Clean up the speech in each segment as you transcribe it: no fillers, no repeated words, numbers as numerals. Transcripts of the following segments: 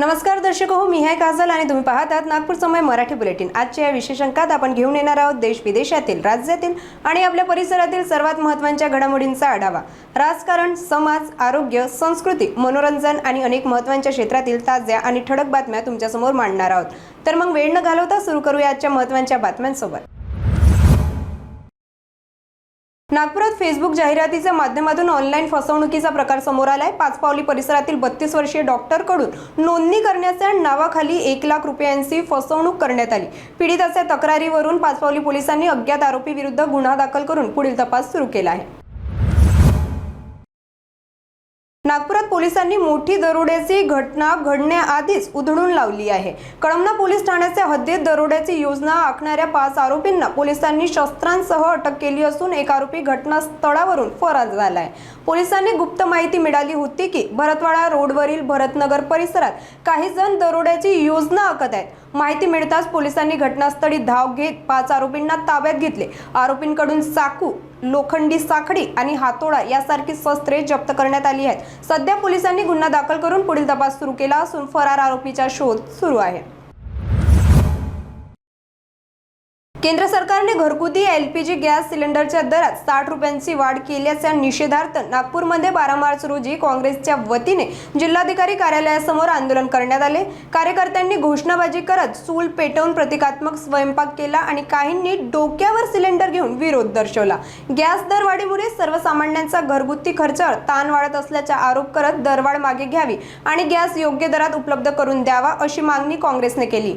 नमस्कार दर्शक हो, मी आहे काजल आणि तुम्ही पाहत आहात नागपूर समय मराठी बुलेटिन। आजच्या या विशेष अंकात आपण घेऊन येणार आहोत देश विदेशातील, राज्यातील आणि आपल्या परिसरातील सर्वात महत्त्वाच्या घडामोडींचा आढावा। राजकारण, समाज, आरोग्य, संस्कृती, मनोरंजन आणि अनेक महत्त्वाच्या क्षेत्रातील ताज्या आणि ठळक बातम्या तुमच्या समोर मांडणार आहोत। तर मग वेळ न घालवता सुरू करूया आजच्या महत्त्वाच्या बातम्यांसोबत। नागपुरात फेसबुक जाहिरातीच्या माध्यमातून ऑनलाईन फसवणुकीचा प्रकार समोर आलाय। पाचपावली परिसरातील 32 वर्षीय डॉक्टरकडून नोंदणी करण्याच्या नावाखाली 1 लाख रुपयांची फसवणूक करण्यात आली। पीडिताच्या तक्रारीवरून पाचपावली पोलिसांनी अज्ञात आरोपी विरुद्ध गुन्हा दाखल करून पुढील तपास सुरू केला आहे। नागपुरात पोलिसांनी मोठी दरोड्याची घटना घडण्याआधीच उधळून लावली आहे। कळमना पोलीस ठाण्याच्या हद्दीत दरोड्याची योजना आखणाऱ्या 5 आरोपींना पोलिसांनी शस्त्रांसह अटक केली असून एक आरोपी घटनास्थळावरून फरार झाला आहे। पोलिसांनी गुप्त माहिती मिळाली होती की भरतवाडा रोडवरील भरतनगर परिसरात काही जण दरोड्याची योजना आखत आहेत। माहिती मिळताच पोलिसांनी घटनास्थळी धाव घेत 5 आरोपींना ताब्यात घेतले। आरोपींकडून चाकू, लोखंडी साखळी आणि हातोडा यासारखी शस्त्रे जप्त करण्यात आली आहेत। सध्या पोलिसांनी गुन्हा दाखल करून पुढील तपास सुरू केला असून फरार आरोपीचा शोध सुरू आहे। केंद्र सरकारने घरगुती एलपीजी गॅस सिलेंडरच्या दरात 60 रुपयांची वाढ केल्याच्या निषेधार्थ नागपूरमध्ये 12 मार्च रोजी काँग्रेसच्या वतीने जिल्हाधिकारी कार्यालयासमोर आंदोलन करण्यात आले। कार्यकर्त्यांनी घोषणाबाजी करत चूल पेटवून प्रतिकात्मक स्वयंपाक केला आणि काहींनी डोक्यावर सिलेंडर घेऊन विरोध दर्शवला। गॅस दरवाढीमुळे सर्वसामान्यांचा घरगुती खर्चावर ताण वाढत असल्याचा आरोप करत दरवाढ मागे घ्यावी आणि गॅस योग्य दरात उपलब्ध करून द्यावा अशी मागणी काँग्रेसने केली।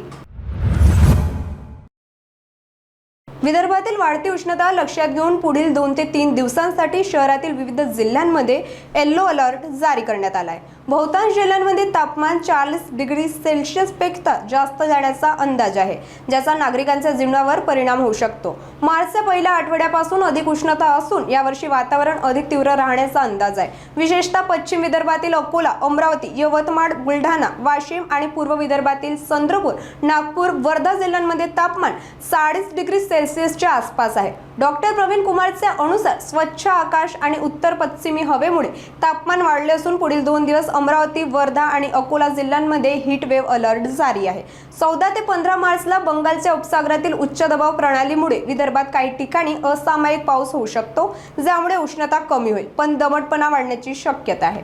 विदर्भातील वाढती उष्णता लक्षात घेऊन पुढील 2 ते 3 दिवसांसाठी शहरातील विविध जिल्ह्यांमध्ये येलो अलर्ट जारी करण्यात आला आहे। बहुतांश जिल्ह्यांमध्ये तापमान 40 डिग्री सेल्सिअस पेक्षा जास्त जाण्याचा अंदाज आहे, ज्याचा नागरिकांच्या जीवनावर परिणाम होऊ शकतो। मार्चच्या पहिल्या आठवड्यापासून अधिक उष्णता असून यावर्षी वातावरण अधिक तीव्र राहण्याचा अंदाज आहे। विशेषतः पश्चिम विदर्भातील अकोला, अमरावती, यवतमाळ, बुलढाणा, वाशिम आणि पूर्व विदर्भातील चंद्रपूर, नागपूर, वर्धा जिल्ह्यांमध्ये तापमान 40 डिग्री सेल्सिअसच्या आसपास आहे। डॉक्टर प्रवीण कुमारच्या अनुसार स्वच्छ आकाश आणि उत्तर पश्चिमी हवेमुळे तापमान वाढले असून पुढील 2 दिवस अमरावती, वर्धा आणि अकोला जिल्ह्यांमध्ये हीट वेव्ह अलर्ट जारी आहे। 14 ते 15 मार्चला बंगालच्या उपसागरातील उच्च दबाव प्रणालीमुळे विदर्भात काही ठिकाणी असामायिक पाऊस होऊ शकतो, ज्यामुळे उष्णता कमी होईल पण दमटपणा वाढण्याची शक्यता आहे।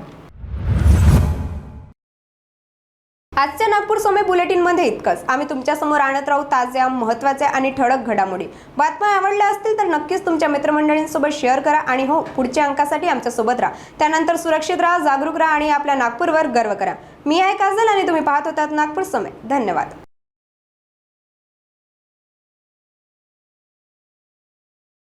आजच्या नागपूर समय बुलेटिन मध्ये इतकंच। आम्ही तुमच्या समोर आणत राहू ताज्या, महत्त्वाच्या आणि ठळक घडामोडी। बातम्या आवडल्या असतील तर नक्कीच तुमच्या मित्रमंडळींसोबत शेअर करा आणि हो, पुढच्या अंकासाठी आमच्या सोबत राहा। त्यानंतर सुरक्षित राहा, जागरूक राहा आणि आपल्या नागपूरवर गर्व करा। मी आहे काजल आणि तुम्ही पाहत होतात नागपूर समय। धन्यवाद।